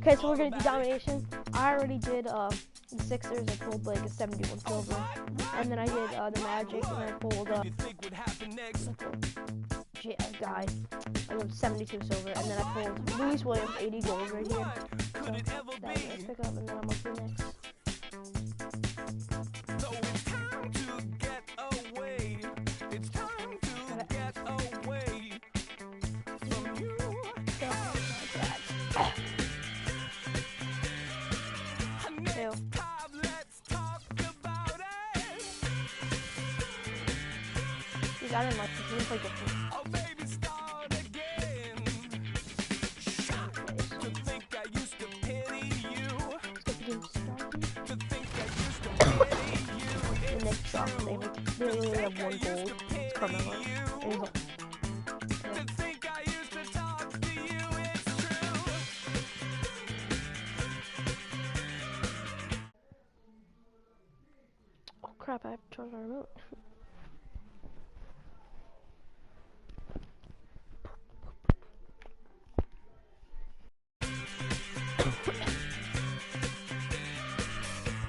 Okay, so we're gonna do domination. I already did the Sixers. I pulled like a 71 silver, and then I did the Magic, and I pulled guy. I got 72 silver, and then I pulled Louis Williams 80 gold right here. So that was a nice pickup, and then I'm up to next. So it's time to get away. It's time to get away from you. Next time, let's talk about it. Dude, I didn't like this. He didn't play good. Oh, baby, start again. To think I used to pity you. To think I used to pity you. The next drop, they only have 1 gold. It's Carmelo. And he's like, To think I used to talk to you, it's true. oh crap, I have to charge my remote.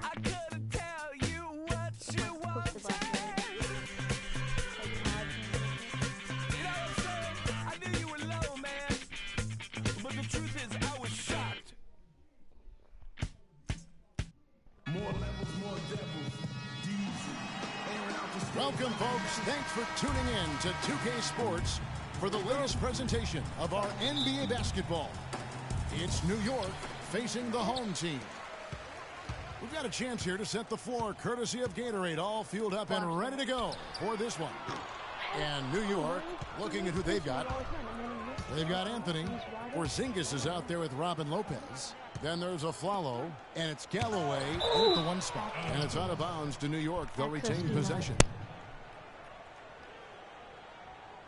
I couldn't tell you what you wanted. You know what I'm saying? I knew you were low, man. But the truth is, I was shocked. More levels, more devils. Welcome, folks. Thanks for tuning in to 2K Sports for the latest presentation of our NBA basketball. It's New York facing the home team. We've got a chance here to set the floor, courtesy of Gatorade, all fueled up and ready to go for this one. And New York, looking at who they've got. They've got Anthony. Porzingis is out there with Robin Lopez. Then there's Aflalo, and it's Galloway in at the 1 spot. And it's out of bounds to New York. They'll retain possession.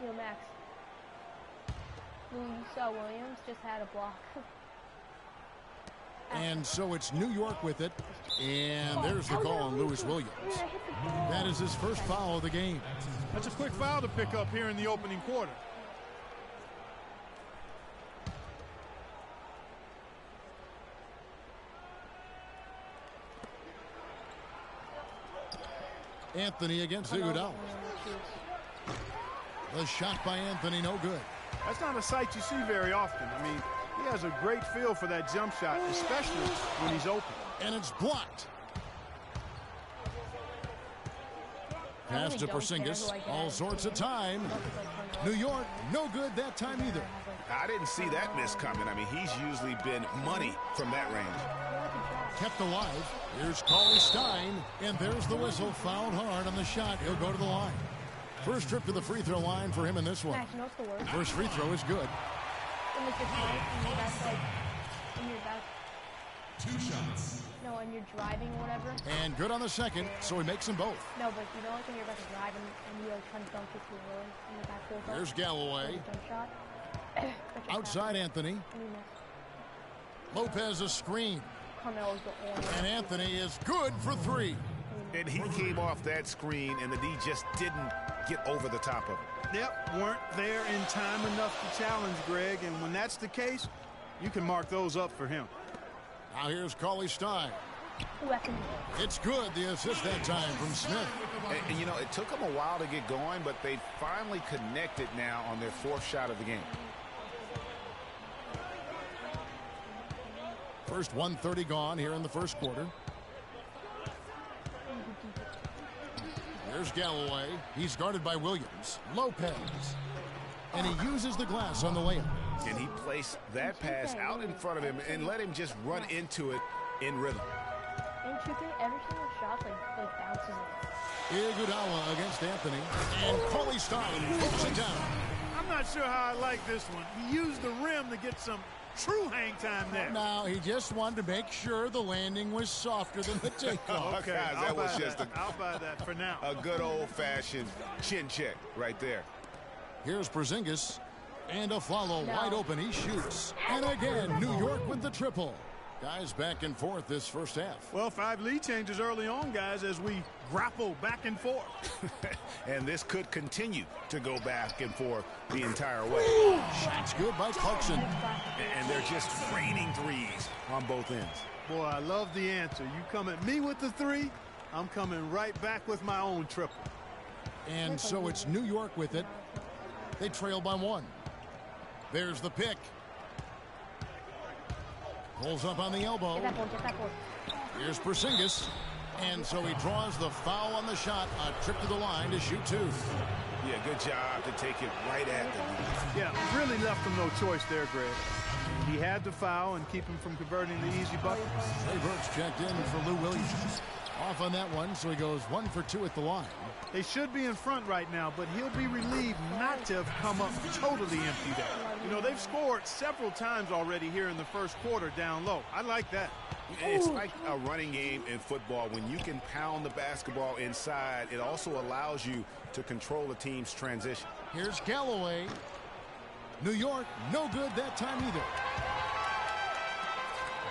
Yo, Max. Louis Williams just had a block. And so it's New York with it. And there's the call on Louis Williams. That is his first foul of the game. That's a quick foul to pick up here in the opening quarter. Anthony against Iguodala. The shot by Anthony, no good. That's not a sight you see very often. I mean, he has a great feel for that jump shot, especially when he's open. And it's blocked. Pass to Porzingis, all sorts of time. New York, no good that time either. I didn't see that miss coming. I mean, he's usually been money from that range. Kept alive. Here's Cauley Stein, and there's the whistle. Fouled hard on the shot. He'll go to the line. First trip to the free throw line for him in this one. First free throw is good. Two shots. No, when you're driving or whatever. And good on the second, so he makes them both. No, but you know, like when you're about to drive and you like trying to dunk it too early in the back full. There's Galloway. Jump shot. Outside Anthony. Lopez a screen. And Anthony is good for 3. And he came off that screen, and the D just didn't get over the top of it. Yep, weren't there in time enough to challenge Greg, and when that's the case, you can mark those up for him. Now here's Cauley Stein. It's good, the assist that time from Smith. And you know, it took them a while to get going, but they finally connected now on their 4th shot of the game. First 1:30 gone here in the first quarter. There's Galloway. He's guarded by Williams. Lopez. And he uses the glass on the layup. And he placed that pass out in front of him and let him just run into it in rhythm. And every single shot like bounces in. Iguodala against Anthony. And Cauley Stein puts it down. I'm not sure how I like this one. He used the rim to get some true hang time there. Now, he just wanted to make sure the landing was softer than the takeoff. Okay, guys, that was just I'll buy that for now. A good old-fashioned chin check right there. Here's Porzingis. And Aflalo wide open. He shoots. And again, New York with the triple. Guys back and forth this first half. Well, 5 lead changes early on, guys, as we grapple back and forth. And this could continue to go back and forth the entire way. Shots good by Clarkson. And they're just raining threes on both ends. Boy, I love the answer. You come at me with the 3, I'm coming right back with my own triple. And so it's New York with it. They trail by 1. There's the pick. Pulls up on the elbow. Here's Porzingis. And so he draws the foul on the shot. A trip to the line to shoot 2. Yeah, good job to take it right at them. Yeah, really left him no choice there, Greg. He had to foul and keep him from converting the easy bucket. Trey Burks checked in for Lou Williams. Off on that one, so he goes 1 for 2 at the line. They should be in front right now, but he'll be relieved not to have come up totally empty there. You know, they've scored several times already here in the first quarter down low. I like that. It's like a running game in football. When you can pound the basketball inside, it also allows you to control a team's transition. Here's Galloway. New York, no good that time either.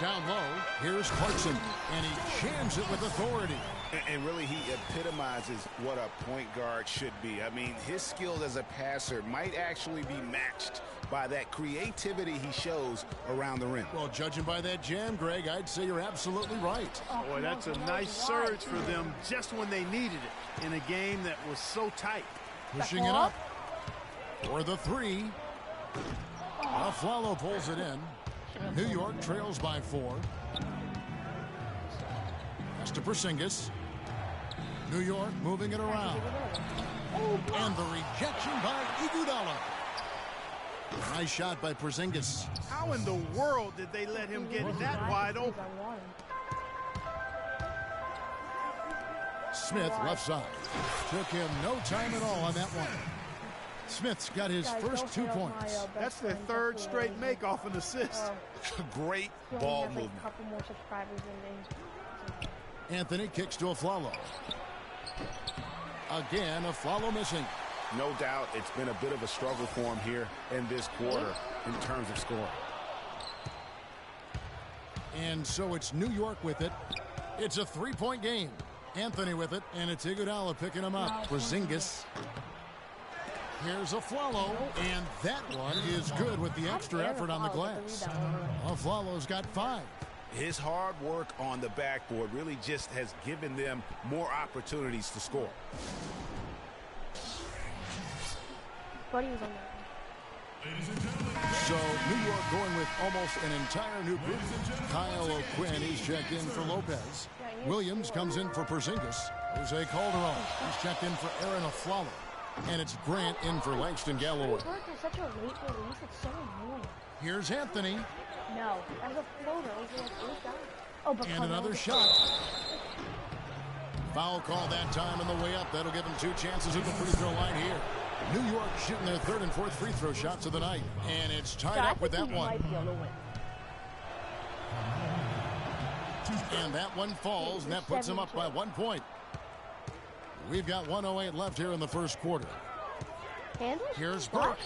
Down low, here's Clarkson, and he jams it with authority. And really, he epitomizes what a point guard should be. I mean, his skill as a passer might actually be matched by that creativity he shows around the rim. Well, judging by that jam, Greg, I'd say you're absolutely right. Boy, that's a nice surge for them just when they needed it in a game that was so tight. Pushing it up for the 3. Aflalo pulls it in. New York trails by 4. That's to Porzingis. New York moving it around. And the rejection by Iguodala. Nice shot by Porzingis. How in the world did they let him get that wide open? Smith left side. Took him no time at all on that one. Smith's got his first 2 points. That's their 3rd straight make off an assist. Great ball movement. Anthony kicks to Aflalo. Again, Aflalo missing. No doubt it's been a bit of a struggle for him here in this quarter in terms of scoring. And so it's New York with it. It's a 3-point game. Anthony with it, and it's Iguodala picking him up. Porzingis. Here's Aflalo, and that one is good with the extra effort on the glass. Aflalo's got 5. His hard work on the backboard really just has given them more opportunities to score. Buddy was on that. So New York going with almost an entire new group. Kyle O'Quinn, he's checked in for Lopez. Williams comes in for Porzingis. Jose Calderon, he's checked in for Aaron Aflalo. And it's Grant in for Langston Galloway. It's such a late release. It's so annoying. Here's Anthony. No, that's a floater. It was like 8 guys. Oh, but And another shot. Foul call that time on the way up. That'll give them 2 chances at the free throw line here. New York shooting their 3rd and 4th free throw shots of the night. And it's tied up with that one. And that one falls, and that puts them up by 1 point. We've got 1:08 left here in the first quarter. Here's Burke.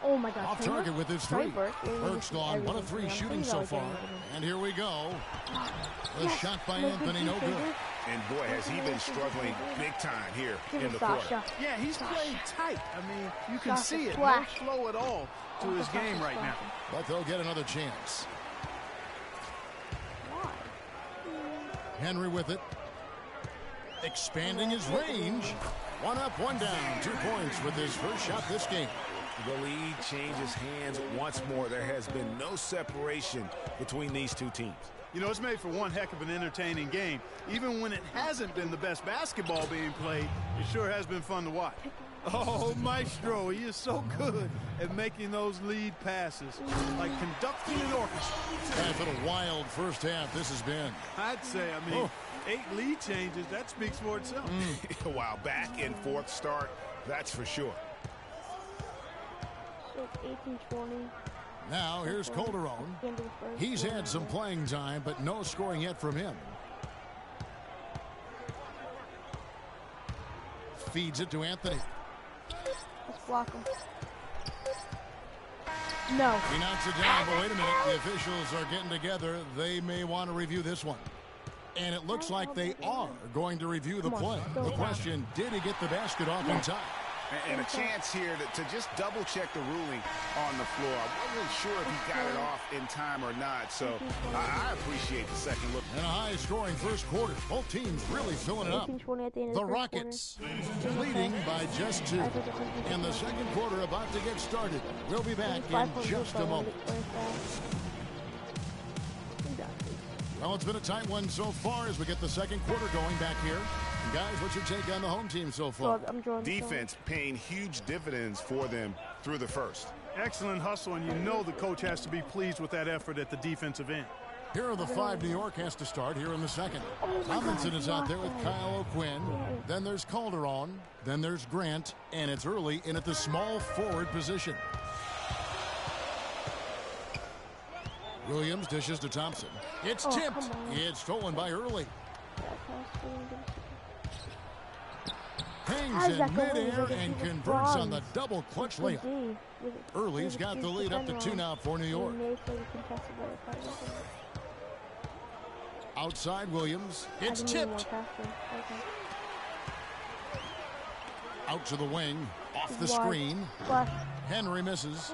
Oh my God. Off target with his 3. Burke's gone 1 of 3 shooting so far. And here we go. The shot by Anthony, no good. And boy, has he been struggling big time here in the quarter. Yeah, he's playing tight. I mean, you can see it. No flow at all to his game right now. But they'll get another chance. Henry with it. Expanding his range. 1 up, 1 down. 2 points with his first shot this game. The lead changes hands once more. There has been no separation between these 2 teams. You know, it's made for one heck of an entertaining game. Even when it hasn't been the best basketball being played, it sure has been fun to watch. Oh, Maestro, he is so good at making those lead passes, like conducting an orchestra. And for the wild first half this has been. I'd say, 8 lead changes, that speaks for itself. Wow, back and forth start, that's for sure. So 18-20. Now here's Calderon. He's had some playing time, but no scoring yet from him. Feeds it to Anthony. Let's block him. No. He knocks it down, but wait a minute. The officials are getting together. They may want to review this one. And it looks like they are going to review the play. The question, did he get the basket off in time? And a chance here to just double-check the ruling on the floor. I wasn't sure if he got it off in time or not, so I appreciate the second look. And a high-scoring first quarter. Both teams really filling it up. The Rockets leading by just 2. And the second quarter about to get started. We'll be back in just a moment. Well, it's been a tight one so far as we get the second quarter going back here. And guys, what's your take on the home team so far? Defense paying huge dividends for them through the first. Excellent hustle, and you know the coach has to be pleased with that effort at the defensive end. Here are the 5 New York has to start here in the second. Robinson is out there with Kyle O'Quinn. Then there's Calderon. Then there's Grant. And it's early in at the small forward position. Williams dishes to Thompson. It's tipped. It's stolen by Early. Hangs in midair and converts on the double clutch layup. Early's got the lead up to 2 now for New York. Outside Williams. It's tipped. Out to the wing. Off the screen. Henry misses.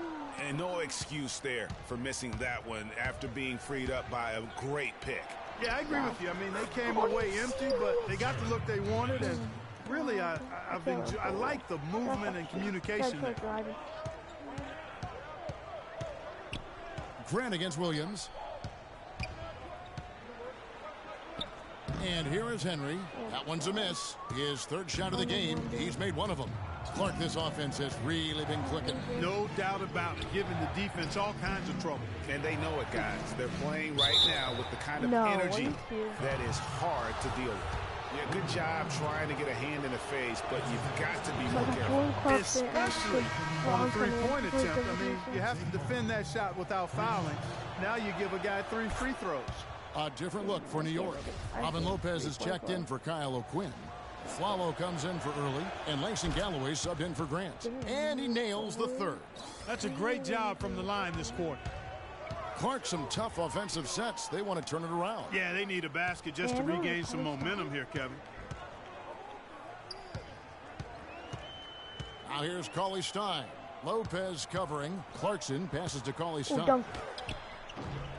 And no excuse there for missing that one after being freed up by a great pick. Yeah, I agree with you. I mean, they came away empty, but they got the look they wanted, and really, I like the movement and communication there. Grant against Williams. And here is Henry. That one's a miss. His third shot of the game. He's made one of them. Clark, this offense has really been clicking. No doubt about it, giving the defense all kinds of trouble. And they know it, guys. They're playing right now with the kind of energy that is hard to deal with. Yeah, good job trying to get a hand in the face, but you've got to be more careful. Especially on a three-point attempt. I mean, you have to defend that shot without fouling. Now you give a guy 3 free throws. A different look for New York. Robin Lopez is checked in for Kyle O'Quinn. Flalo comes in for Early, and Langston Galloway subbed in for Grant. And he nails the third. That's a great job from the line this quarter. Clark, some tough offensive sets. They want to turn it around. Yeah, they need a basket just to regain some momentum here, Kevin. Now here's Cauley Stein. Lopez covering. Clarkson passes to Cauley Stein.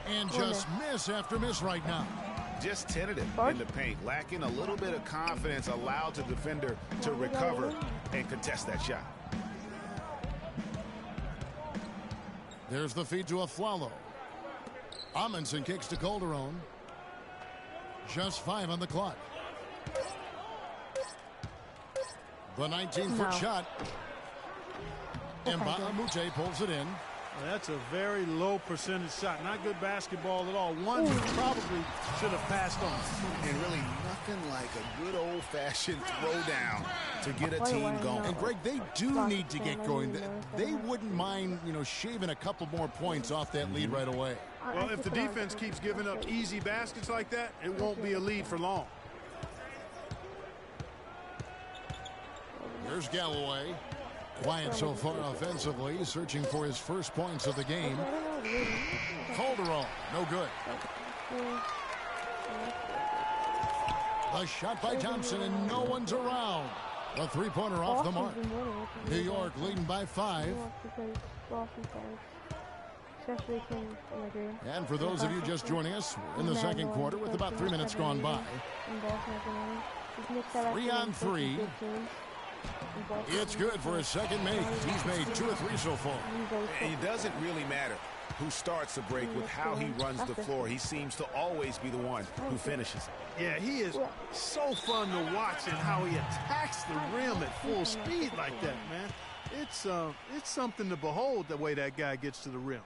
And just miss after miss right now. Just tentative in the paint, lacking a little bit of confidence, allowed the defender to recover and contest that shot. There's the feed to a Flalo. Amundsen kicks to Calderon. Just 5 on the clock. The 19-foot shot. And Bahamute pulls it in. Well, that's a very low percentage shot. Not good basketball at all. One you probably should have passed on. And really nothing like a good old-fashioned throwdown to get a team going. And Greg, they do need to get going. They wouldn't mind, shaving a couple more points off that lead right away. Well, if the defense keeps giving up easy baskets like that, it won't be a lead for long. There's Galloway. Quiet so far offensively, searching for his first points of the game. Calderon, no good. A shot by Thompson, and no one's around. A three-pointer off the mark. New York leading by 5. And for those of you just joining us, we're in the second quarter with about 3 minutes gone by. 3 on 3. It's good for his second make. He's made 2 or 3 so far. And it doesn't really matter who starts the break with how he runs the floor. He seems to always be the one who finishes. Yeah, he is so fun to watch and how he attacks the rim at full speed like that, man. It's something to behold the way that guy gets to the rim.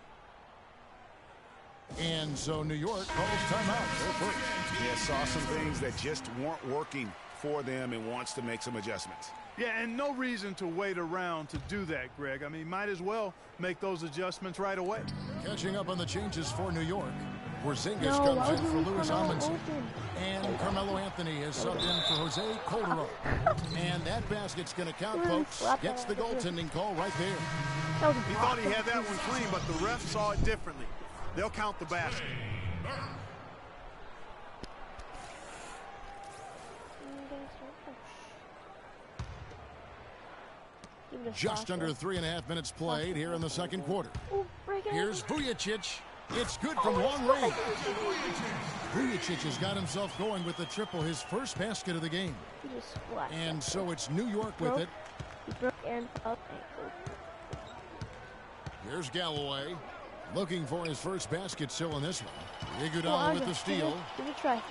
And so New York calls timeout. Go first. Yeah, saw some things that just weren't working for them and wants to make some adjustments. Yeah, and no reason to wait around to do that, Greg. I mean, might as well make those adjustments right away. Catching up on the changes for New York. Porzingis No, comes in for Luis Louis Carmelo Amundsen. open. And Carmelo Anthony is subbed in for Jose Calderon. And that basket's going to count, Really folks. slapped Gets that the out of the goaltending call right there. That was He thought he had that one clean, but the ref saw it differently. They'll count the basket. Just under 3.5 minutes played here in the second quarter. Ooh, break it. Here's Vujicic. It's good from long range. Vujicic has got himself going with the triple, his first basket of the game. He just splashed And that. so it's New York with it. He broke and up. Here's Galloway looking for his first basket still in this one. Come Iguodala on, with the steal. Give it a try.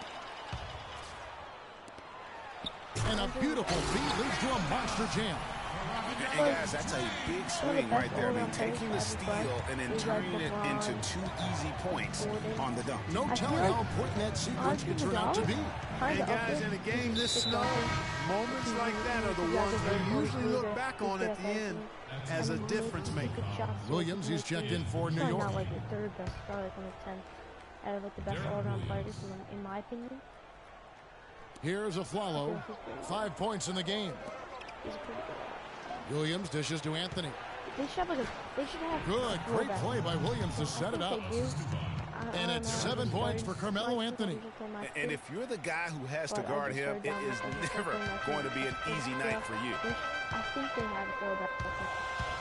And a beautiful feed leads to a monster jam. And guys, that's a big swing right there. I mean, taking the steal and then turning it into 2 easy points on the dunk. No telling how important that sequence could turn out to be. And guys, in a game this slow, moments like that are the ones we usually look back on at the end as a difference maker. Williams, he's checked in for New York. Not like the third best star, like one of 10 out of like the best all-around players in my opinion. Here's Aflalo. 5 points in the game. He's pretty good. Williams dishes to Anthony. They should have Good, great play by Williams to set it up. And it's 7 points for Carmelo Anthony. And if you're the guy who has to guard him, it is never going to be an easy night for you. I think they have to go back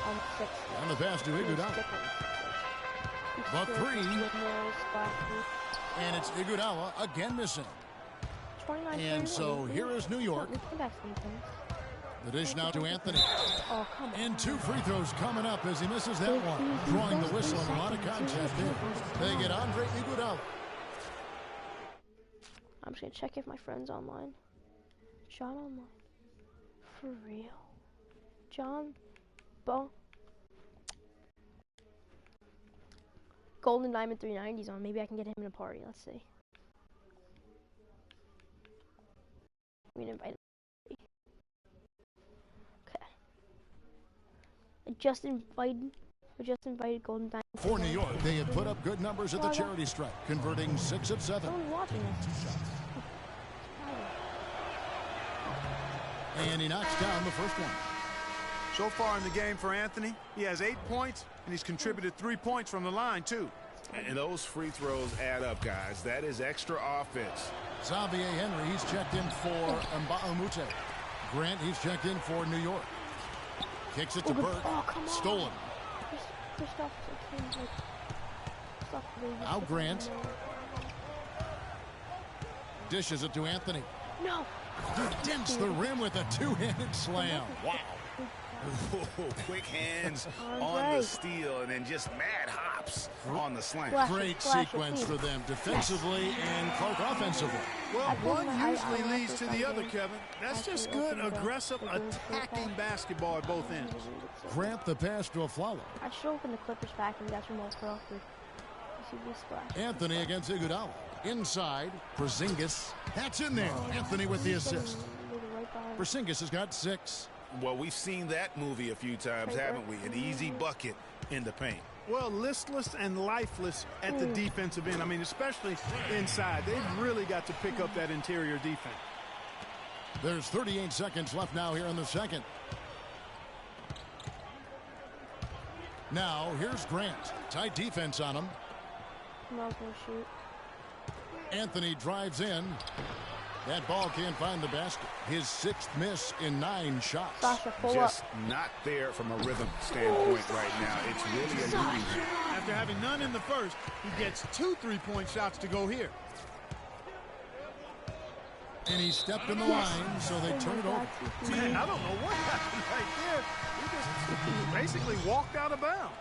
on 6. And the pass to Iguodala. The three. And it's Iguodala again missing. And so here is New York. The dish now to Anthony. Oh, come on. And 2 free throws coming up as he misses that one. Drawing the whistle and a lot of contest here. They get Andre Iguodala. I'm just going to check if my friend's online. John online. For real. John Bo. Golden Diamond 390's on. Maybe I can get him in a party. Let's see. I'm going to invite him. We just invited Golden Diamond. For New York, they have put up good numbers at the charity stripe, converting 6 of 7. Someone's watching this. And he knocks down the first one. So far in the game for Anthony, he has 8 points, and he's contributed 3 points from the line, too. And those free throws add up, guys. That is extra offense. Xavier Henry, he's checked in for Mba'amute. Grant, he's checked in for New York. Kicks it to Burke. Oh, come on. Stolen. Now Grant. Dishes it to Anthony. No. He dents the rim with a 2-handed slam. Wow. Quick hands on the steal and then just mad hops on the slam. Great sequence for them defensively and Clark offensively. Well, one usually leads to the other, Kevin. That's just good, aggressive, attacking basketball at both ends. Grant the pass to Aflalo. I should open the Clippers back and that's remote Crawford. Anthony against Iguodala. Inside, Porzingis. That's in there. Anthony with the assist. Porzingis has got 6. Well, we've seen that movie a few times, haven't we? An easy bucket in the paint. Well, listless and lifeless at the defensive end. I mean, especially inside. They've really got to pick up that interior defense. There's 38 seconds left now here in the second. Now, here's Grant. Tight defense on him. Shoot. Anthony drives in. That ball can't find the basket. His 6th miss in 9 shots. Sasha, Just not there from a rhythm standpoint right now. It's really a lead. After having none in the first, he gets 2 3-point shots to go here. And he stepped in the line, so they turn it over. Man, I don't know what happened right there. He just basically walked out of bounds.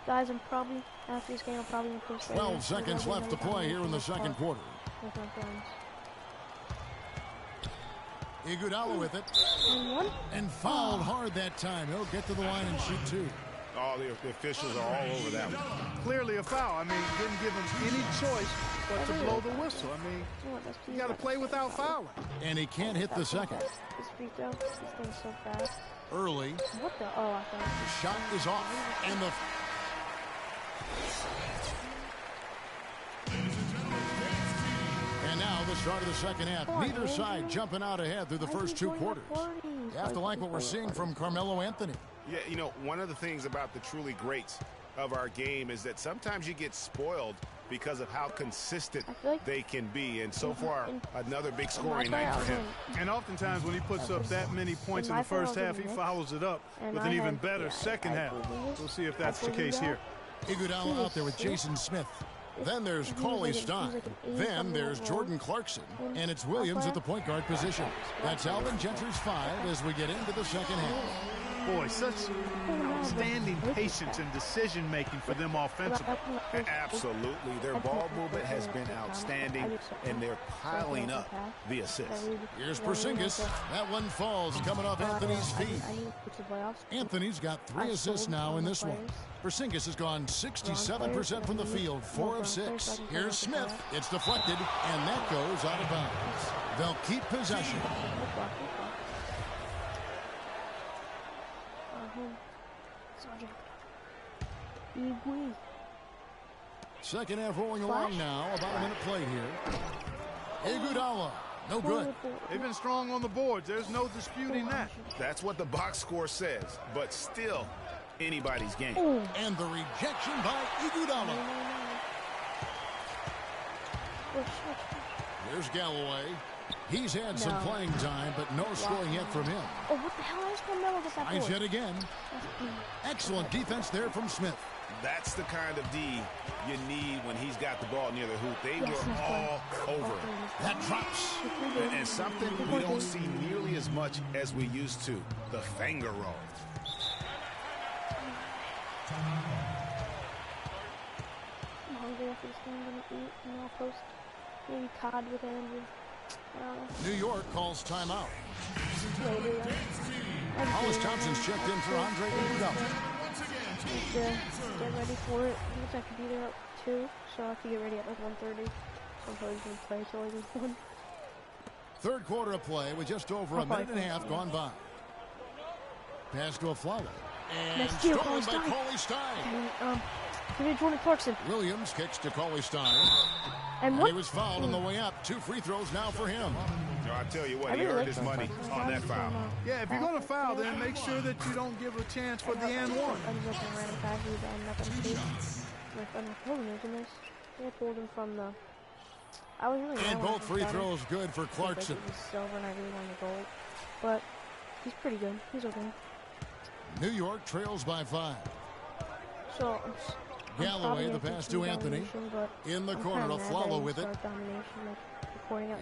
Guys, I'm probably, after this game, I'm probably going to post 12 seconds left to play here in the second quarter. With my friends. Iguodala with it. And one. And fouled hard that time. He'll get to the line and shoot 2. All the officials are all over that one. Clearly a foul. I mean, didn't give him any choice but to blow the whistle. I mean, you got to play without fouling. And he can't hit the second. This free throw, this thing's so fast. Early. What the? Oh, I thought. The shot is off. And the start of the second half. Neither side jumping out ahead through the first two quarters. You have to like what we're seeing from Carmelo Anthony. Yeah, you know, one of the things about the truly greats of our game is that sometimes you get spoiled because of how consistent they can be. And so far, another big scoring night for him. And oftentimes when he puts up that many points in the first half, he follows it up with an even better second half. We'll see if that's the case here. Iguodala out there with Jason Smith. Then there's Cauley Stein. Then there's Jordan Clarkson. And it's Williams at the point guard position. That's Alvin Gentry's 5 as we get into the second half. Boy, such outstanding patience and decision-making for them offensively. Absolutely. Their ball movement has been outstanding, and they're piling up the assists. Here's Porzingis. That one falls coming off Anthony's feet. Anthony's got 3 assists now in this one. Porzingis has gone 67% from the field, 4 of 6. Here's Smith. It's deflected, and that goes out of bounds. They'll keep possession. Second half rolling along now. About a minute played here. Iguodala. No good. They've been strong on the boards. There's no disputing that. That's what the box score says, but still anybody's game. And the rejection by Iguodala. Here's Galloway. He's had some playing time, but no scoring yet from him. Oh, what the hell is Carmelo get that Finds board? yet again. Excellent defense there from Smith. That's the kind of D you need when he's got the ball near the hoop. They were all over. That drops. And something we don't see nearly as much as we used to, the finger roll. I'm hungry after this game. I'm gonna eat, and I'll post maybe COD with Andrew. New York calls timeout. Later, Hollis Thompson's checked in for Andre Iguodala. Get ready for it. I think I could be there at 2, so I have to get ready at like 1:30. So I'm probably gonna play till like 1. Third quarter of play with just over a minute and a half gone by. Pass to a Flowers. And steal, stolen by Cauley Cauley Stein. Give it Jordan Clarkson. Williams kicks to Cauley Stein. And he was fouled on the way up. 2 free throws now for him. I tell you what, he earned his money on that foul. Yeah, if you're going to foul, then make sure that you don't give a chance for the and one. I pulled him from the. I was really. And both free throws good for Clarkson. He's silver, and I really wanted gold, but he's pretty good. He's okay. New York trails by 5. So. Galloway, the pass to Anthony. In the corner, a follow with it.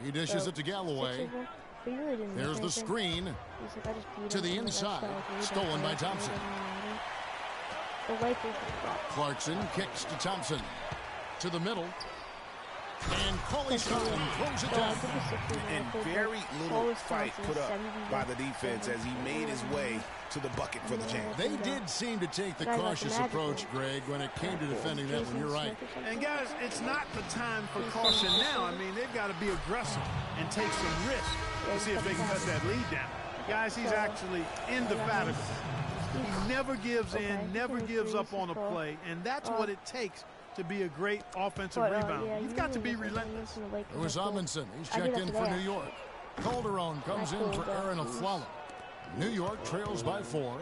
He dishes it to Galloway. There's the screen to the inside. Stolen by Thompson. Clarkson kicks to Thompson. To the middle. And Cauley Stein throws it down. And very little fight put up by the defense as he made his way to the bucket for the jam. They did seem to take the cautious approach, Greg, when it came to defending that one. You're right. And guys, it's not the time for caution now. I mean, they've got to be aggressive and take some risks to see if they can cut that lead down. Guys, he's actually indefatigable. He never gives in, never gives up on a play, and that's what it takes to be a great offensive rebounder. You've got to be relentless. It was Amundsen. He's checked in for New York. Calderon comes in for Aaron Aflalo. New York trails by 4.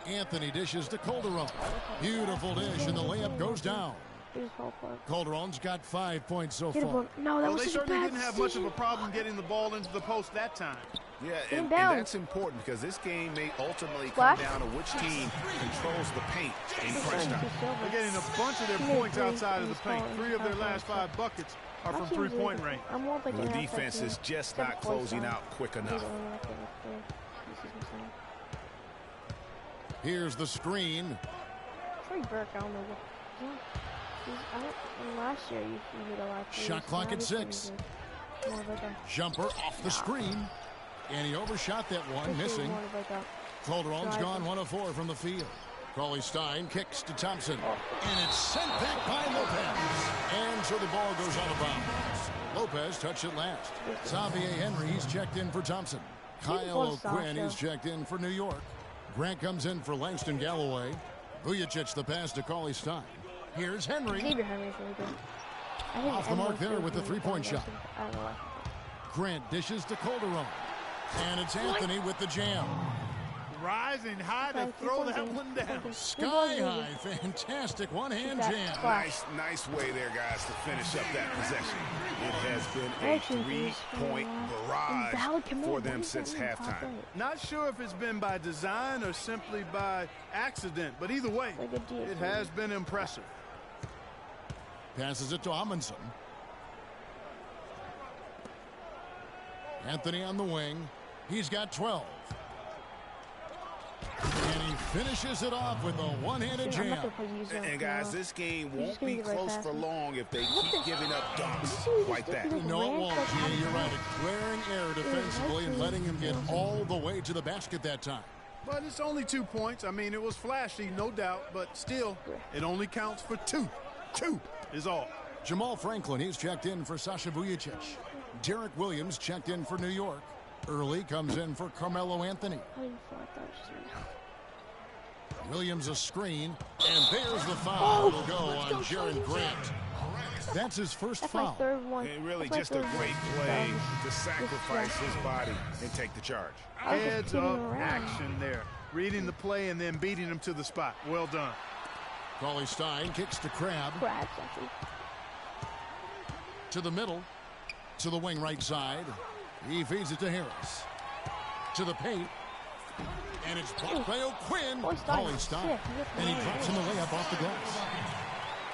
Anthony dishes to Calderon. Beautiful dish, and the layup goes down. Calderon's got 5 points so far. No, that was they certainly didn't have much of a problem getting the ball into the post that time. Yeah, and that's important because this game may ultimately come down to which team controls the paint in crunch time. They're getting a bunch of their points outside of the paint. 3 of their last 5 buckets are from three-point range. The defense is just not closing out quick enough. Here's the screen. Trey Burke, I don't know what. Last year, you did a lot. Shot clock at 6. Jumper off the screen. And he overshot that one, missing. Calderon's gone 1 of 4 from the field. Cauley Stein kicks to Thompson. And it's sent back by Lopez. And so the ball goes out of bounds. Lopez touched it last. Xavier Henry, he's checked in for Thompson. Kyle O'Quinn is checked in for New York. Grant comes in for Langston Galloway. Vujacic the pass to Cauley Stein. Here's Henry. I think Off the mark there everyone's with the doing three-point that. shot. I don't know why. Grant dishes to Calderon. And it's Anthony with the jam. Rising high to throw that one down. Sky high. Fantastic one-hand jam. Nice way there, guys, to finish up that possession. It has been a three-point barrage for them since halftime. Not sure if it's been by design or simply by accident, but either way, it has been impressive. Passes it to Amundsen. Anthony on the wing. He's got 12. And he finishes it off with a one-handed jam. And guys, this game won't be close for long if they keep giving up dunks like that. No, it won't, G. You're right. A glaring error defensively and letting him get all the way to the basket that time. But it's only 2 points. I mean, it was flashy, no doubt, but still, it only counts for 2. 2 is all. Jamal Franklin, he's checked in for Sasha Vujicic. Derek Williams checked in for New York. Early comes in for Carmelo Anthony. Williams a screen, and there's the foul. It'll go on Jaren Grant. That's his first foul. And really just a great play to sacrifice his body and take the charge. Heads up action there. Reading the play and then beating him to the spot. Well done. Cauley Stein kicks to Crabbe. To the middle. To the wing right side. He feeds it to Harris. To the paint. And it's blocked by O'Quinn. Cauley Stein. And he drops him a layup off the glass.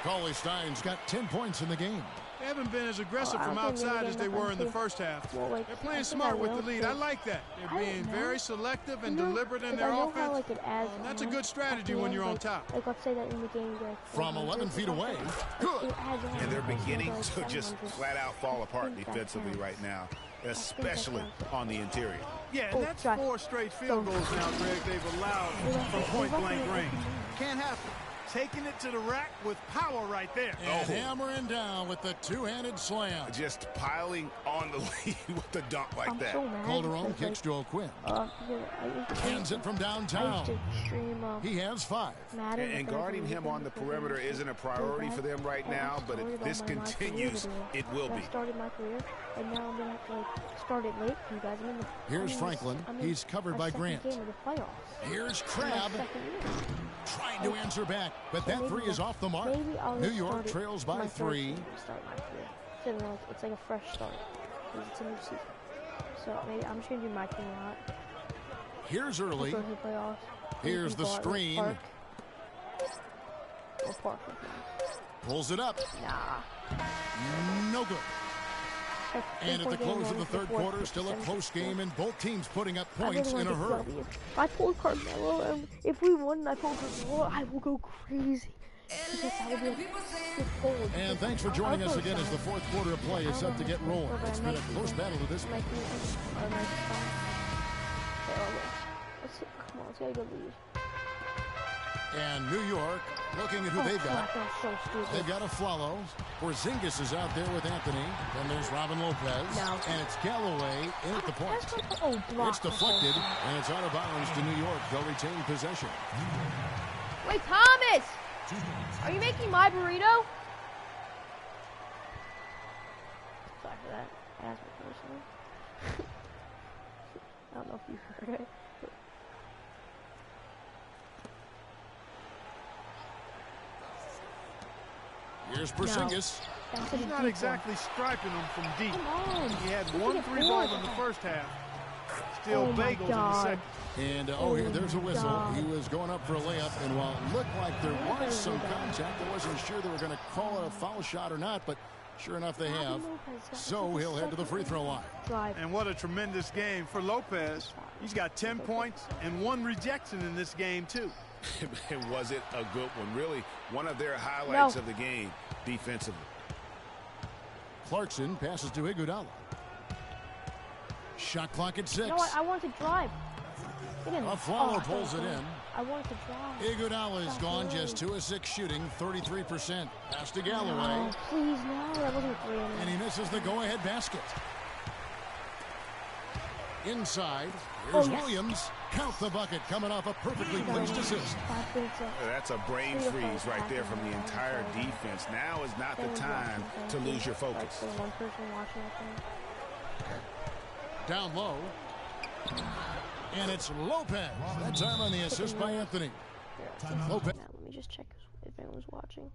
Cauley Stein's got 10 points in the game. They haven't been as aggressive from outside as they were in the first half. They're playing smart with the lead. I like that. They're being very selective and deliberate in their offense. That's a good strategy when you're on top. Like, let's say that in the game, from 11 feet away. Good. And they're beginning to just flat out fall apart defensively right now, especially on the interior. Yeah, and that's 4 straight field goals now, Greg, they've allowed from point-blank range. Can't happen. Taking it to the rack with power right there. And hammering down with the two-handed slam. Just piling on the lead with the dunk like that. Calderon kicks to O'Quinn. Hands it from downtown. He has 5. And guarding him on the perimeter isn't a priority for them right now, but if this continues, it will be. I started my career, and now I'm going to have to start it late for you guys. Here's Franklin. He's covered by Grant. Here's Crabbe. Trying to answer back, but that 3 is off the mark. New York trails by 3. It's like a fresh start. It's a new season. So maybe I'm just going to do my team a lot. Here's early. Here's the screen. Pulls it up. No good. And at the close of the third quarter, still a close game, and both teams putting up points in a hurry. If I pulled Carmelo, if we won and I pulled Carmelo, I will go crazy. And thanks for joining us again as the fourth quarter of play is set to get rolling. It's been a close battle to this point. Come on, let's get a good lead. And New York looking at who they've got. They've got a Flalo. Porzingis is out there with Anthony. Then there's Robin Lopez. And it's Galloway in at the point. It's deflected, and it's out of bounds to New York. They'll retain possession. Wait, Thomas! Are you making my burrito? Sorry for that. I asked me personally. I don't know if you heard it. Here's Porzingis. He's not exactly striping them from deep. He had 1 3-ball in the first half. Still bagels in the second. And here, there's a whistle. He was going up for a layup, and while it looked like there was some contact, I wasn't sure they were going to call it a foul shot or not, but sure enough they have. So he'll head to the free throw line. And what a tremendous game for Lopez. He's got 10 points and 1 rejection in this game, too. And was it a good one? Really, one of their highlights of the game defensively. Clarkson passes to Iguodala. Shot clock at 6. You know what? I want to drive. Flalo pulls it in. I want to drive. Iguodala is gone, just 2 of 6 shooting, 33%. Pass to Galloway. Oh, please, no. That wasn't 3. And he misses the go-ahead basket. Inside, here's Williams. Count the bucket coming off a perfectly placed assist. That's a brain freeze right there from the entire defense. Now is not the time to lose your focus. Down low. And it's Lopez. That time on the assist by Anthony. Lopez. Let me just check if anyone's watching.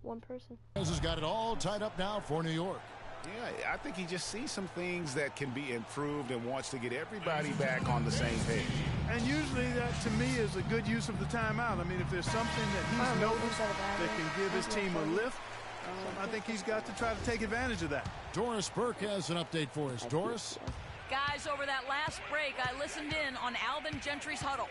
One person. Has got it all tied up now for New York. Yeah, I think he just sees some things that can be improved and wants to get everybody back on the same page. And usually that, to me, is a good use of the timeout. I mean, if there's something that he's noticed that can give his team a lift, I think he's got to try to take advantage of that. Doris Burke has an update for us. Doris? Guys, over that last break, I listened in on Alvin Gentry's huddle.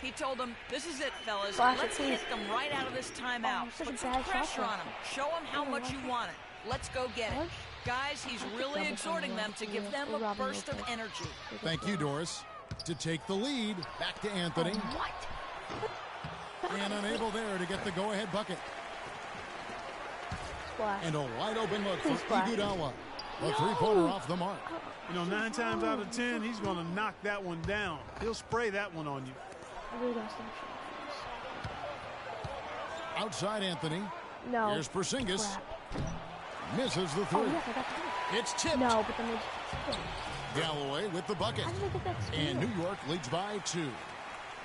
He told them, this is it, fellas. Let's hit them right out of this timeout. Put some pressure on them. Show them how much you want it. Let's go get it. Guys, he's really exhorting them to give them a burst of energy. Thank you, Doris. To take the lead, back to Anthony. And unable there to get the go-ahead bucket. And a wide open look for Iguodala. A three-pointer off the mark. You know, 9 times out of 10, he's going to knock that one down. He'll spray that one on you. Outside Anthony. No. Here's Porzingis. Misses the three. It's tipped. No, but then they... Galloway with the bucket. And New York leads by 2.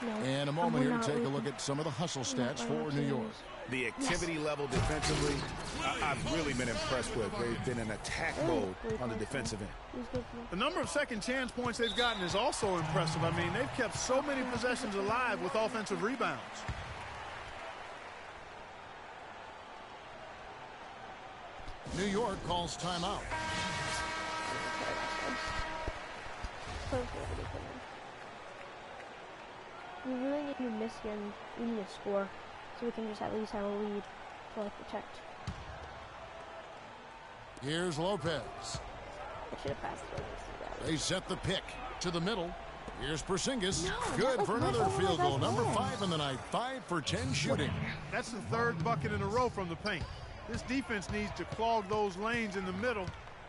No. And a moment here to take a look at some of the hustle stats for New York. The activity level defensively, I've really been impressed with. They've been in attack mode on the defensive end. The number of second chance points they've gotten is also impressive. I mean, they've kept so many possessions alive with offensive rebounds. New York calls timeout. We really need to miss here and we need to score so we can just at least have a lead to like protect. Here's Lopez. I should have passed it. They set the pick to the middle. Here's Porzingis. No, good for another field goal. Number 5 in the night. 5 for 10 shooting. That's the 3rd bucket in a row from the paint. This defense needs to clog those lanes in the middle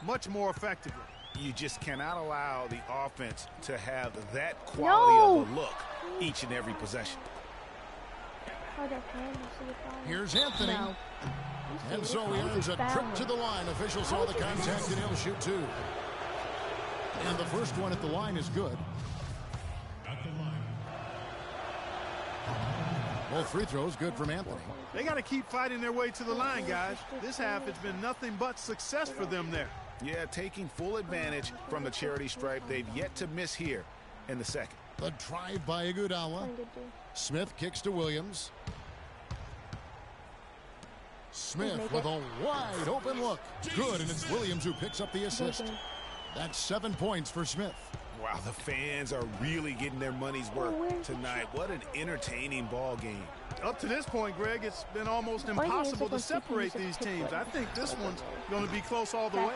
much more effectively. You just cannot allow the offense to have that quality of a look each and every possession. Here's Anthony. No. And so he earns a trip to the line. Officials saw the contact and he'll shoot 2. And the first one at the line is good. At the line. Both free throws good from Anthony. They got to keep fighting their way to the line, guys. This half has been nothing but success for them there. Yeah, taking full advantage from the charity stripe. They've yet to miss here in the second. The drive by Iguodala. Smith kicks to Williams. Smith with a wide open look. Good, and it's Williams who picks up the assist. That's 7 points for Smith. Wow, the fans are really getting their money's worth tonight. What an entertaining ball game. Up to this point, Greg, it's been almost impossible to separate these teams. I think this one's going to be close all the way.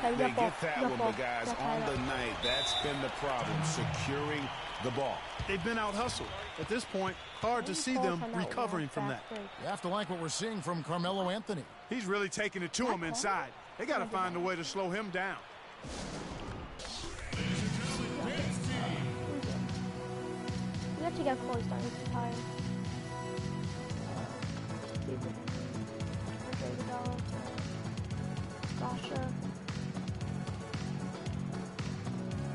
They get that one, but guys, on the night, that's been the problem, securing the ball. They've been out-hustled. At this point, hard to see them recovering from that. You have to like what we're seeing from Carmelo Anthony. He's really taking it to him inside. They got to find a way to slow him down. We actually got Corey starting to tire. Sasha.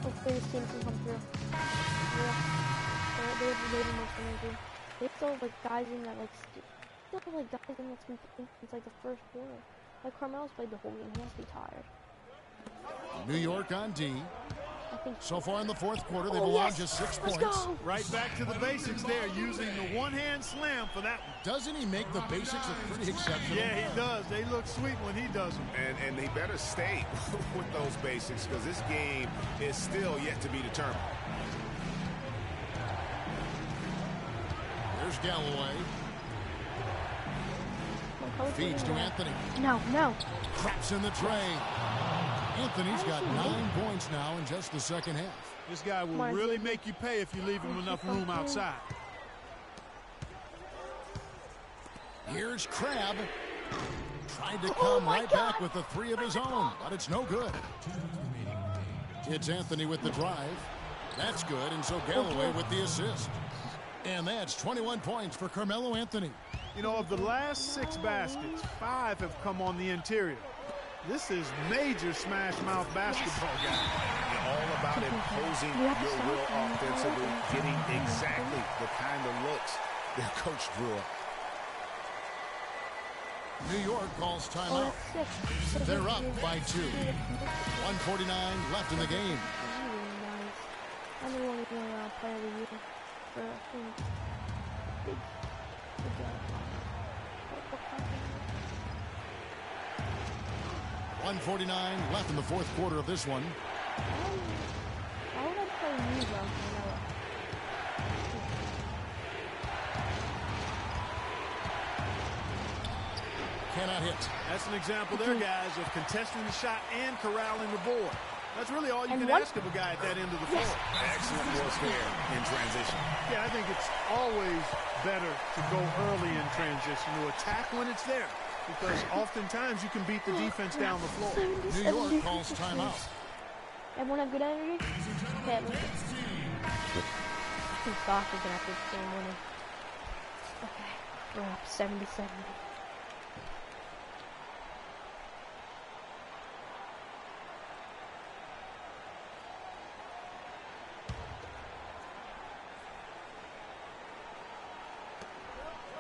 Hopefully this team can come through. They have the most energy. They still have like guys in that that's been since like the first quarter. Like Carmelo's played the whole game. He has to be tired. New York on D. So far in the fourth quarter, they've allowed just 6 points. Right back to the basics there, using the one-hand slam for that one. Doesn't he make the basics look pretty exceptional? Yeah, he does. They look sweet when he does them. And they better stay with those basics because this game is still yet to be determined. Here's Galloway. Feeds to Anthony. No. Craps in the tray. Anthony's got 9 points now in just the second half. This guy will really make you pay if you leave him enough room outside. Here's Crabbe. Tried to come right back with the 3 of his own, but it's no good. It's Anthony with the drive. That's good, and so Galloway with the assist. And that's 21 points for Carmelo Anthony. You know, of the last 6 baskets, 5 have come on the interior. This is major smash-mouth basketball, guys. All about imposing your will offensively, getting exactly the kind of looks their coach drew up. New York calls timeout. They're up by 2. 1:49 left in the game. I'm the only player of the year for I think big job. 1:49 left in the fourth quarter of this one. Why would I play Musa on Carmelo? Cannot hit. That's an example there, guys, of contesting the shot and corralling the board. That's really all you can ask of a guy at that end of the floor. Excellent warfare in transition. Yeah, I think it's always better to go early in transition, to attack when it's there, because oftentimes you can beat the defense down the floor. New York calls timeout. Everyone have good energy? Okay, I'm soccer gonna have this game winning. Okay, we're up 70-70.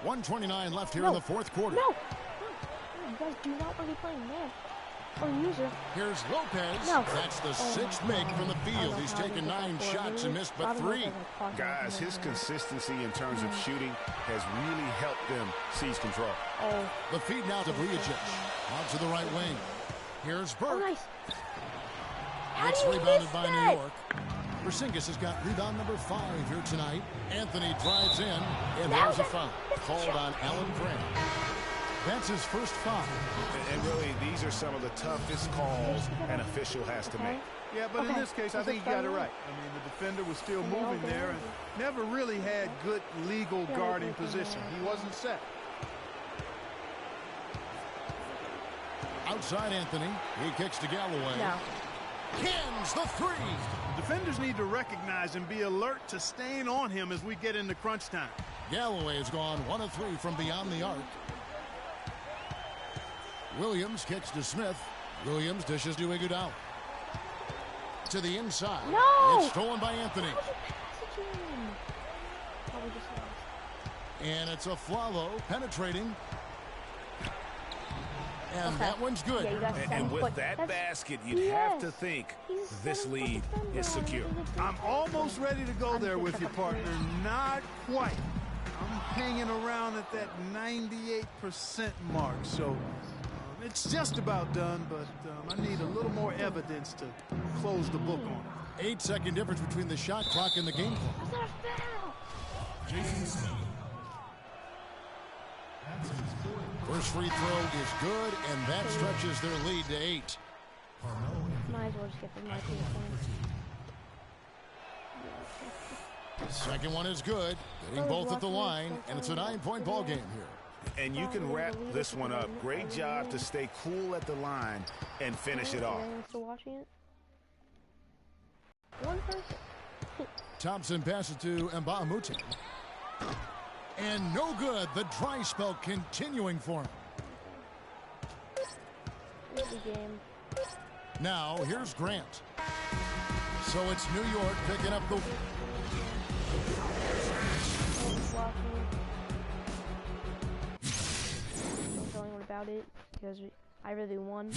$1:29 left here in the fourth quarter. No! You guys do not want to be playing man. Or user. Here's Lopez. No. That's the 6th make from the field. He's taken 9 shots and missed but 3. Guys, his consistency in terms of shooting has really helped them seize control. Oh. The feed now to Vujacic. Out to the right wing. Here's Burke. Oh, nice. It's rebounded by New York. Porzingis has got rebound number 5 here tonight. Anthony drives in, and there's a foul called on Alan Grant. That's his first foul. And really, these are some of the toughest calls an official has to make. Yeah, but in this case, I think he got it right. I mean, the defender was still moving there and never really had good legal guarding position. He wasn't set. Outside Anthony. He kicks to Galloway. No. Cans the 3. Defenders need to recognize and be alert to staying on him as we get into crunch time. Galloway has gone 1 of 3 from beyond the arc. Williams kicks to Smith. Williams dishes to Iguodala. To the inside. No! It's stolen by Anthony. And it's a Flalo penetrating. And that one's good. Yeah, and with that basket, you'd have to think this lead is secure. I'm almost ready to go there with you, partner. Not quite. I'm hanging around at that 98% mark, so it's just about done, but I need a little more evidence to close the book on it. 8-second difference between the shot clock and the game clock. That's not a foul. Jason Smith. First free throw is good, and that stretches their lead to 8. Might as well just get the mic in the Second one is good. Getting both at the line, and it's a 9-point ball game here. And you can wrap this one up. Great job to stay cool at the line and finish it off. Still watching it? One person. Thompson passes to Mbamute. And no good. The dry spell continuing for him. Easy game. Now, here's Grant. So it's New York picking up the... Don't tell anyone about it, because I really won.